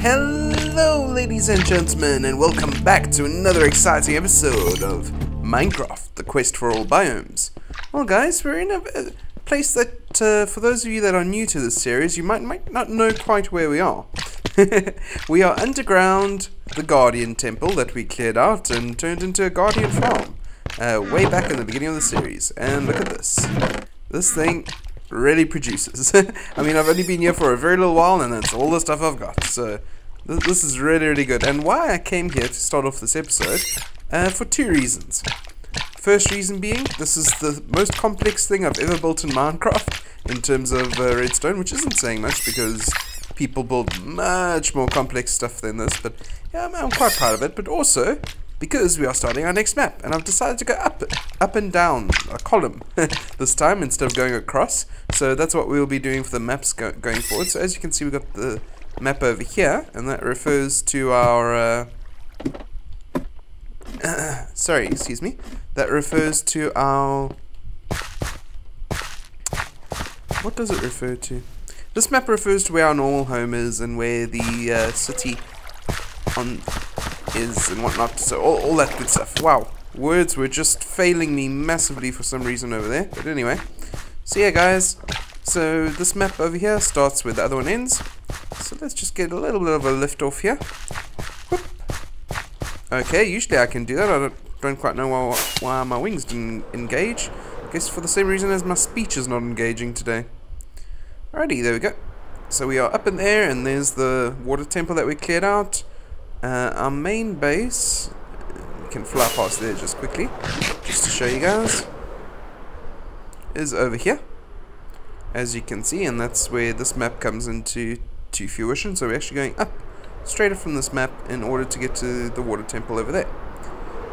Hello ladies and gentlemen, and welcome back to another exciting episode of Minecraft, the quest for all biomes. Well guys, we're in a place that, for those of you that are new to this series, you might not know quite where we are. We are underground, the Guardian Temple that we cleared out and turned into a Guardian Farm, way back in the beginning of the series. And look at this. This thing really produces. I mean, I've only been here for a very little while and that's all the stuff I've got, so this is really good. And why I came here to start off this episode, for two reasons. First reason being, this is the most complex thing I've ever built in Minecraft in terms of redstone, which isn't saying much because people build much more complex stuff than this, but yeah, I'm quite proud of it. But also because we are starting our next map, and I've decided to go up and down a column this time instead of going across. So that's what we'll be doing for the maps going forward. So as you can see, we've got the map over here, and that refers to our sorry, excuse me, that refers to our, what does it refer to? This map refers to where our normal home is and where the city is and whatnot, so all that good stuff. Wow, words were just failing me massively for some reason over there, but anyway. So yeah guys, so this map over here starts where the other one ends, so let's just get a little bit of a lift off here. Whoop. Okay, usually I can do that. I don't quite know why my wings didn't engage. I guess for the same reason as my speech is not engaging today. Alrighty, there we go. So we are up in there, and there's the water temple that we cleared out. Our main base, we can fly past there just quickly, just to show you guys, is over here, as you can see, and that's where this map comes into fruition. So we're actually going up straight up from this map in order to get to the water temple over there.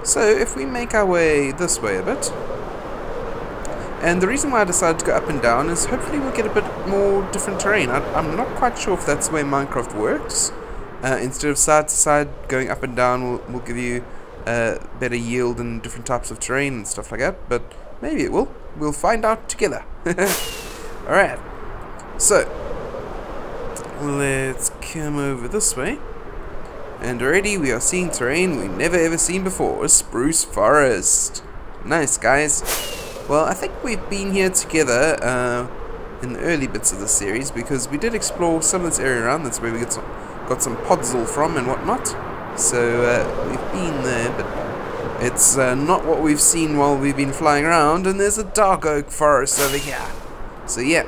So if we make our way this way a bit, and the reason why I decided to go up and down is hopefully we'll get a bit more different terrain. I'm not quite sure if that's the way Minecraft works. Instead of side to side, going up and down will give you better yield and different types of terrain and stuff like that, but maybe it will. We'll find out together. Alright, so let's come over this way, and already we are seeing terrain we never ever seen before, a spruce forest. Nice guys. Well, I think we've been here together in the early bits of the series, because we did explore some of this area around. That's where we got some podzol from and whatnot. So we've been there, but it's not what we've seen while we've been flying around. And there's a dark oak forest over here. So yeah,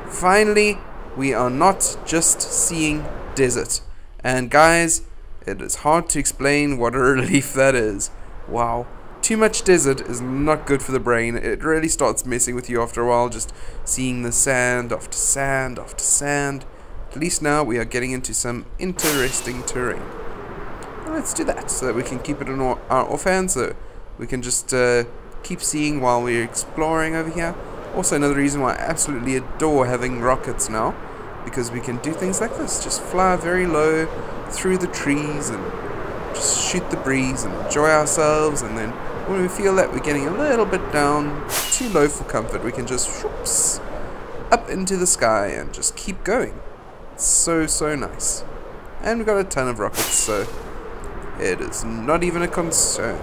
finally we are not just seeing desert. And guys, it is hard to explain what a relief that is. Wow. Too much desert is not good for the brain. It really starts messing with you after a while, just seeing the sand after sand after sand. At least now we are getting into some interesting terrain. Well, let's do that so that we can keep it in our offhand, so we can just keep seeing while we're exploring over here. Also another reason why I absolutely adore having rockets now, because we can do things like this. Just fly very low through the trees and just shoot the breeze and enjoy ourselves, and then when we feel that we're getting a little bit down, too low for comfort, we can just whoops, up into the sky and just keep going. It's so nice. And we've got a ton of rockets, so it is not even a concern.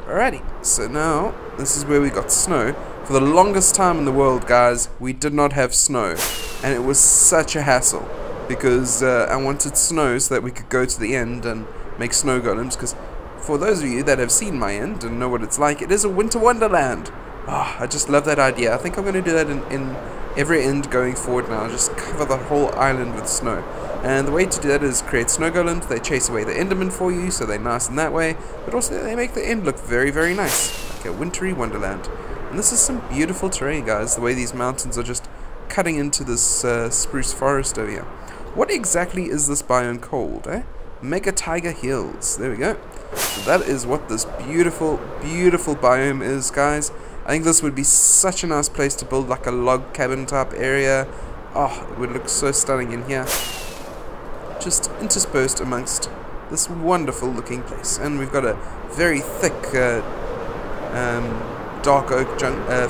Alrighty, so now this is where we got snow. For the longest time in the world, guys, we did not have snow, and it was such a hassle, because I wanted snow so that we could go to the end and make snow golems, because for those of you that have seen my end and know what it's like, it is a winter wonderland. Oh, I just love that idea. I think I'm going to do that in every end going forward now. Just cover the whole island with snow. And the way to do that is create snow golems. They chase away the enderman for you, so they're nice in that way, but also they make the end look very nice, like a wintry wonderland. And this is some beautiful terrain, guys, the way these mountains are just cutting into this spruce forest over here. What exactly is this biome called, eh? Mega Tiger Hills. There we go. So that is what this beautiful biome is, guys. I think this would be such a nice place to build like a log cabin type area. Oh, it would look so stunning in here, just interspersed amongst this wonderful looking place. And we've got a very thick dark oak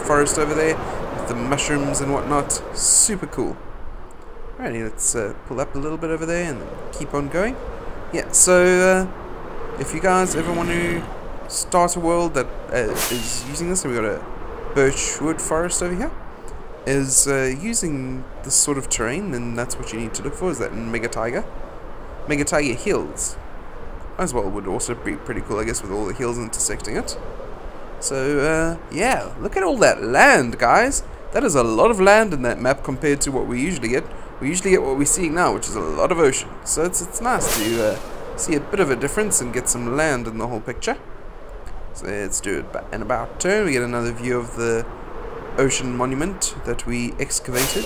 forest over there with the mushrooms and whatnot. Super cool. Alrighty, let's pull up a little bit over there and keep on going. Yeah, so if you guys ever want to start a world that is using this, and we've got a birchwood forest over here, is using this sort of terrain, then that's what you need to look for, is that Mega Taiga. Mega Taiga hills as well would also be pretty cool, I guess, with all the hills intersecting it. So, yeah, look at all that land, guys. That is a lot of land in that map compared to what we usually get. We usually get what we're seeing now, which is a lot of ocean. So it's nice to see a bit of a difference and get some land in the whole picture. So let's do it in about turn. We get another view of the ocean monument that we excavated.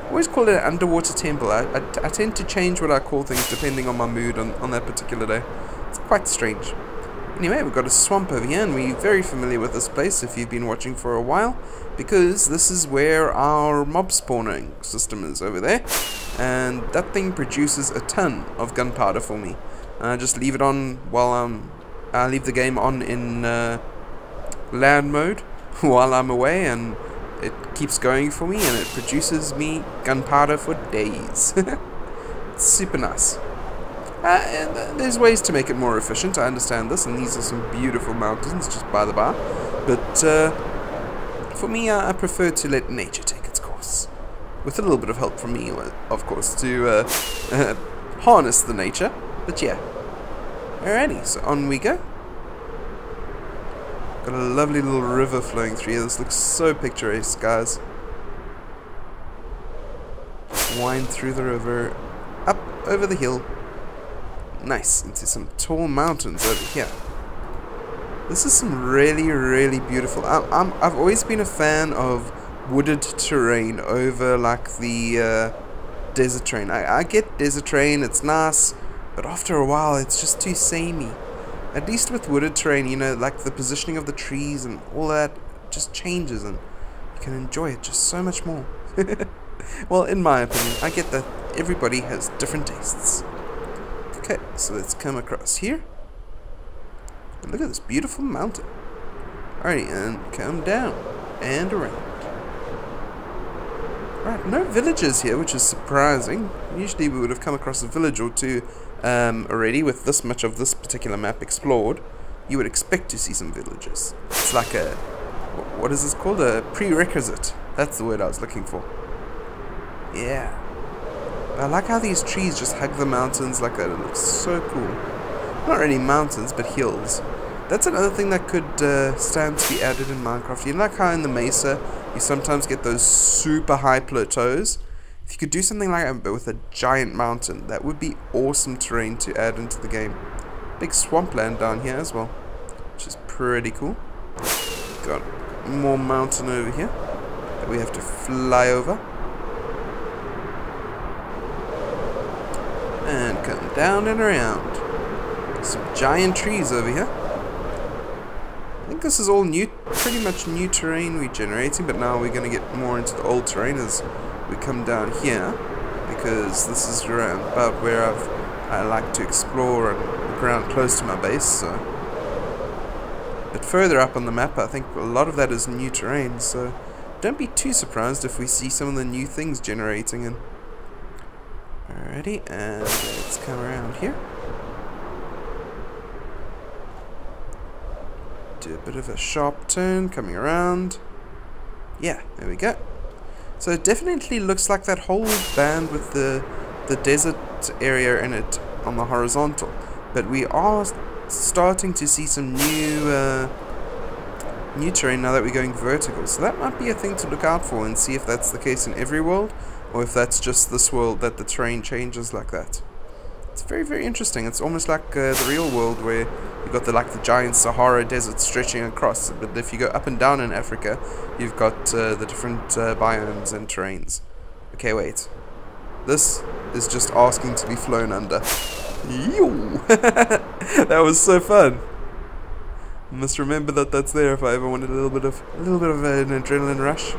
I always call it an underwater temple. I tend to change what I call things depending on my mood on that particular day. It's quite strange. Anyway, we've got a swamp over here, and we're very familiar with this place if you've been watching for a while, because this is where our mob spawning system is over there, and that thing produces a ton of gunpowder for me. I just leave it on while I leave the game on in land mode while I'm away, and it keeps going for me, and it produces me gunpowder for days. It's super nice. And there's ways to make it more efficient, I understand this, and these are some beautiful mountains, just by the by. But for me, I prefer to let nature take its course. With a little bit of help from me, of course, to harness the nature. But yeah. Alrighty, so on we go. Got a lovely little river flowing through here. This looks so picturesque, guys. Just wind through the river, up over the hill. Nice, into some tall mountains over here. This is some really, really beautiful. I've always been a fan of wooded terrain over like the desert terrain. I get desert terrain, it's nice, but after a while it's just too samey. At least with wooded terrain, you know, like the positioning of the trees and all that just changes, and you can enjoy it just so much more. Well, in my opinion, I get that everybody has different tastes. Okay, so let's come across here. And look at this beautiful mountain. Alrighty, and come down and around. Right, no villages here, which is surprising. Usually we would have come across a village or two already with this much of this particular map explored. You would expect to see some villages. It's like a, what is this called? A prerequisite. That's the word I was looking for. Yeah. I like how these trees just hug the mountains like that. It looks so cool. Not really mountains, but hills. That's another thing that could stand to be added in Minecraft. You know, like how in the Mesa, you sometimes get those super high plateaus. If you could do something like that, but with a giant mountain, that would be awesome terrain to add into the game. Big swampland down here as well, which is pretty cool. Got more mountain over here that we have to fly over. And come down and around. Some giant trees over here. I think this is all new, pretty much new terrain we're generating, but now we're going to get more into the old terrain as we come down here, because this is around about where I like to explore and the ground close to my base. So, but further up on the map, I think a lot of that is new terrain. So don't be too surprised if we see some of the new things generating in. Alrighty, and let's come around here. Do a bit of a sharp turn, coming around. Yeah, there we go. So it definitely looks like that whole band with the desert area in it on the horizontal. But we are starting to see some new terrain now that we're going vertical. So that might be a thing to look out for and see if that's the case in every world, or if that's just this world that the terrain changes like that. It's very, very interesting. It's almost like the real world where you've got the giant Sahara desert stretching across. But if you go up and down in Africa, you've got the different biomes and terrains. Okay, wait. This is just asking to be flown under. Yo! That was so fun. I must remember that that's there if I ever wanted a little bit of an adrenaline rush.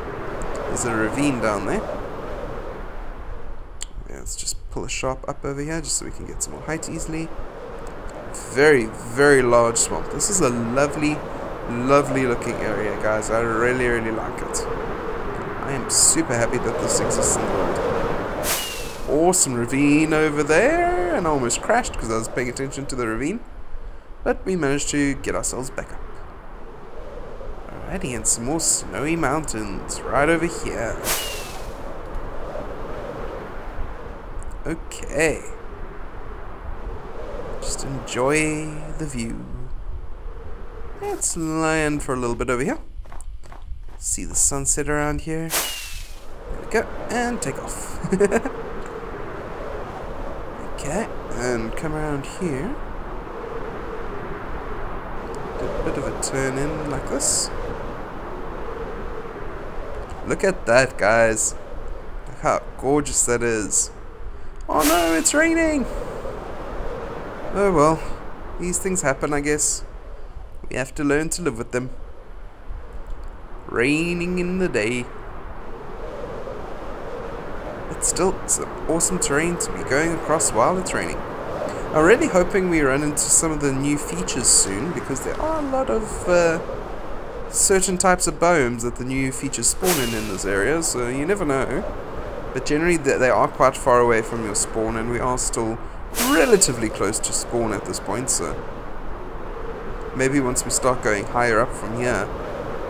There's a ravine down there. Let's just pull a sharp up over here just so we can get some more height easily. Very, very large swamp. This is a lovely, lovely looking area, guys. I really, really like it. I am super happy that this exists in the world. awesome ravine over there, and I almost crashed because I was paying attention to the ravine. But we managed to get ourselves back up. Alrighty, and some more snowy mountains right over here. Okay. Just enjoy the view. Let's land for a little bit over here. See the sunset around here. There we go, and take off. Okay, and come around here. Do a bit of a turn in like this. Look at that, guys. Look how gorgeous that is. Oh no, it's raining! Oh well, these things happen, I guess. We have to learn to live with them. Raining in the day. But still, it's an awesome terrain to be going across while it's raining. I'm really hoping we run into some of the new features soon, because there are a lot of certain types of biomes that the new features spawn in this area, so you never know. But generally they are quite far away from your spawn, and we are still relatively close to spawn at this point, so maybe once we start going higher up from here,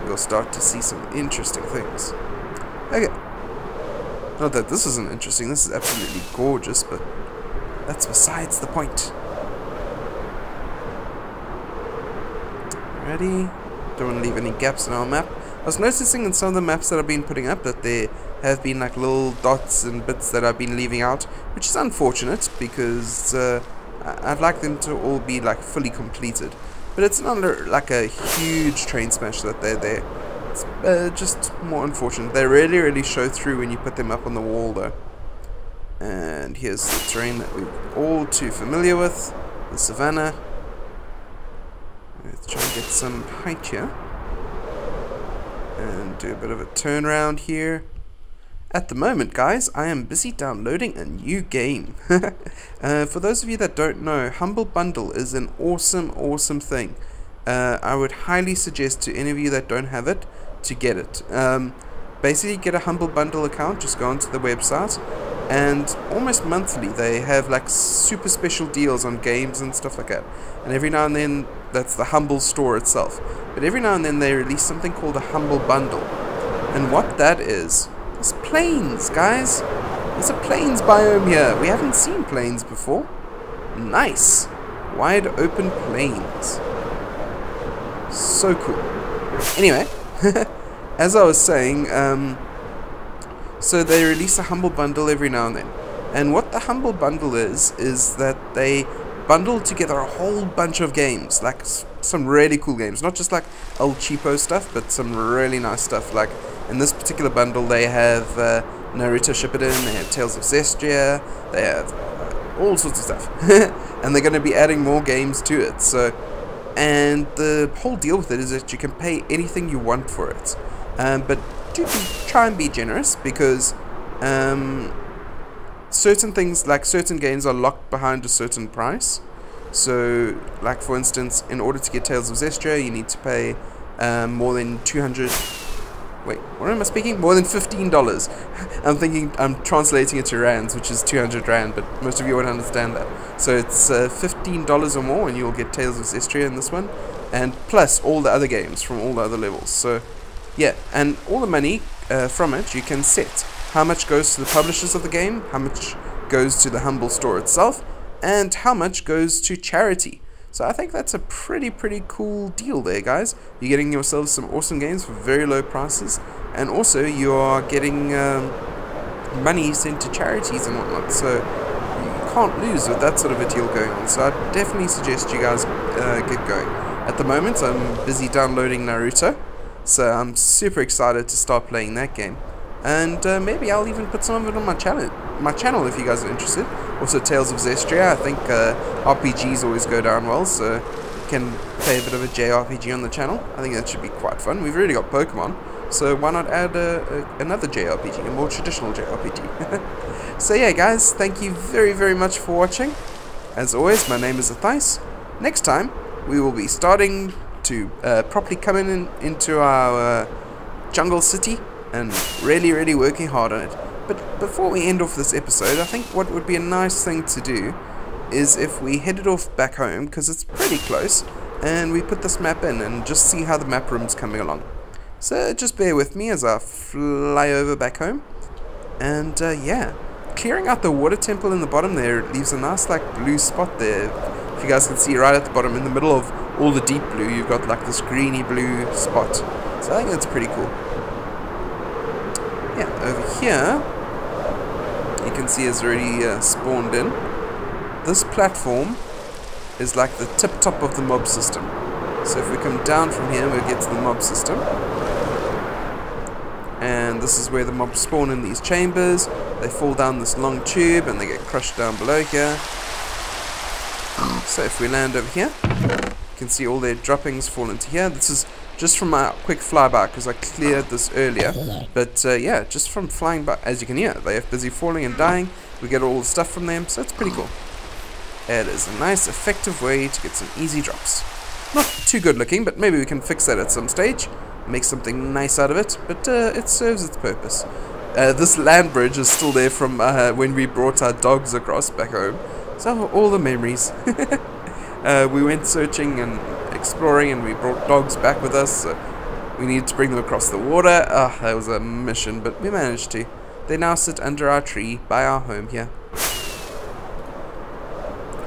we'll start to see some interesting things. Okay. Not that this isn't interesting, this is absolutely gorgeous, but that's besides the point. Ready? Don't want to leave any gaps in our map. I was noticing in some of the maps that I've been putting up that there have been like little dots and bits that I've been leaving out, which is unfortunate because I'd like them to all be like fully completed. But it's not like a huge train smash that they're there. It's just more unfortunate. They really show through when you put them up on the wall though. And here's the terrain that we're all too familiar with, the savannah. Let's try and get some height here. And do a bit of a turn around here. At the moment, guys, I am busy downloading a new game. For those of you that don't know, Humble Bundle is an awesome thing. I would highly suggest to any of you that don't have it to get it. Basically, get a Humble Bundle account, just go onto the website, and almost monthly they have like super special deals on games and stuff like that. And every now and then, that's the Humble store itself. But every now and then they release something called a Humble Bundle. And what that is plains, guys. There's a plains biome here. We haven't seen plains before. Nice. Wide open plains. So cool. Anyway, as I was saying, so they release a Humble Bundle every now and then. And what the Humble Bundle is that they bundle together a whole bunch of games, like some really cool games, not just like old cheapo stuff, but some really nice stuff. Like in this particular bundle, they have Naruto Shippuden, they have Tales of Zestria, they have all sorts of stuff, and they're going to be adding more games to it. So, and the whole deal with it is that you can pay anything you want for it, but do try and be generous, because certain things, like certain games, are locked behind a certain price. So, like for instance, in order to get Tales of Zestria, you need to pay more than 200. Wait, what am I speaking? More than $15. I'm translating it to rands, which is 200 rand, but most of you won't understand that. So it's $15 or more, and you'll get Tales of Zestria in this one, and plus all the other games from all the other levels. So, yeah, and all the money from it, you can set how much goes to the publishers of the game, how much goes to the Humble store itself, and how much goes to charity. So I think that's a pretty cool deal there, guys. You're getting yourselves some awesome games for very low prices, and also you are getting money sent to charities and whatnot, so you can't lose with that sort of a deal going on. So I definitely suggest you guys get going. At the moment, I'm busy downloading Naruto, so I'm super excited to start playing that game. And maybe I'll even put some of it on my channel if you guys are interested. Also Tales of Zestria, I think RPGs always go down well, so you can play a bit of a JRPG on the channel. I think that should be quite fun. We've already got Pokemon, so why not add another JRPG, a more traditional JRPG. So yeah guys, thank you very much for watching. As always, my name is Athais. Next time, we will be starting to properly come into our jungle city, and really working hard on it. But before we end off this episode, I think what would be a nice thing to do is if we headed off back home, because it's pretty close, and we put this map in and just see how the map room's coming along. So just bear with me as I fly over back home. And yeah, clearing out the water temple in the bottom there leaves a nice like blue spot there. If you guys can see right at the bottom, in the middle of all the deep blue, you've got like this greeny blue spot. So I think that's pretty cool. Yeah, over here, you can see it's already spawned in. This platform is like the tip top of the mob system. So if we come down from here, we'll get to the mob system. And this is where the mobs spawn in these chambers. They fall down this long tube and they get crushed down below here. So if we land over here, you can see all their droppings fall into here. This is just from my quick flyby because I cleared this earlier. But yeah, just from flying by, as you can hear, they are busy falling and dying. We get all the stuff from them, so it's pretty cool. It is a nice, effective way to get some easy drops. Not too good looking, but maybe we can fix that at some stage. Make something nice out of it, but it serves its purpose. This land bridge is still there from when we brought our dogs across back home. So all the memories. We went searching and exploring and we brought dogs back with us. We needed to bring them across the water. That was a mission, but we managed to. They now sit under our tree by our home here.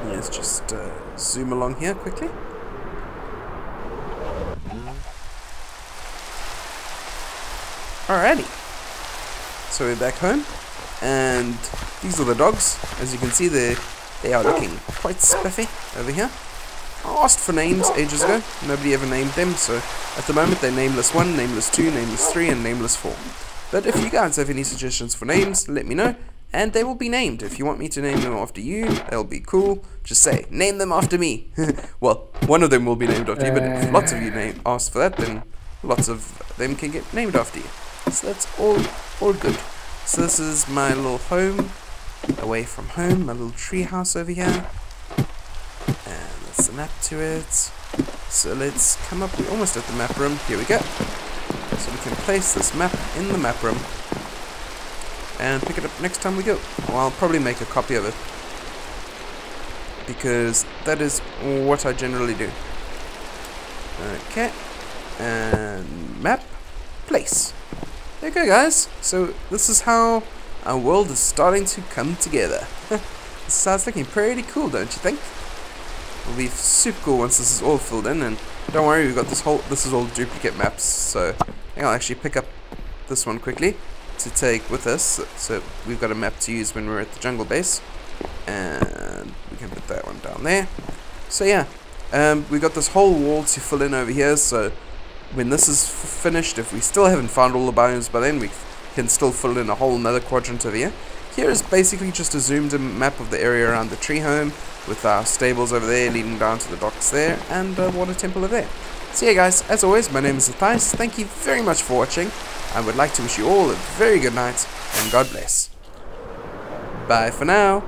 Let's just zoom along here quickly. Alrighty, so we're back home, and these are the dogs. As you can see, they are looking quite spiffy over here. I asked for names ages ago, nobody ever named them, so at the moment they're Nameless 1, Nameless 2, Nameless 3, and Nameless 4. But if you guys have any suggestions for names, let me know, and they will be named. If you want me to name them after you, they'll be cool. Just say, name them after me. Well, one of them will be named after you, but if lots of you ask for that, then lots of them can get named after you. So that's all good. So this is my little home, away from home, my little tree house over here. And that's the map to it. So let's come up, we're almost at the map room, here we go. So we can place this map in the map room and pick it up next time we go. Well, I'll probably make a copy of it, because that is what I generally do. Okay, and map, place. There you go, guys. So this is how our world is starting to come together. This sounds looking pretty cool, don't you think? It'll be super cool once this is all filled in, and don't worry, we've got this is all duplicate maps, so I think I'll actually pick up this one quickly to take with us. So we've got a map to use when we're at the jungle base, and we can put that one down there. So yeah, we've got this whole wall to fill in over here, so when this is finished, if we still haven't found all the biomes by then, we can still fill in a whole another quadrant over here. Here is basically just a zoomed in map of the area around the tree home, with our stables over there leading down to the docks there, and a water temple over there. So yeah guys, as always, my name is Matthias. Thank you very much for watching. I would like to wish you all a very good night, and God bless. Bye for now.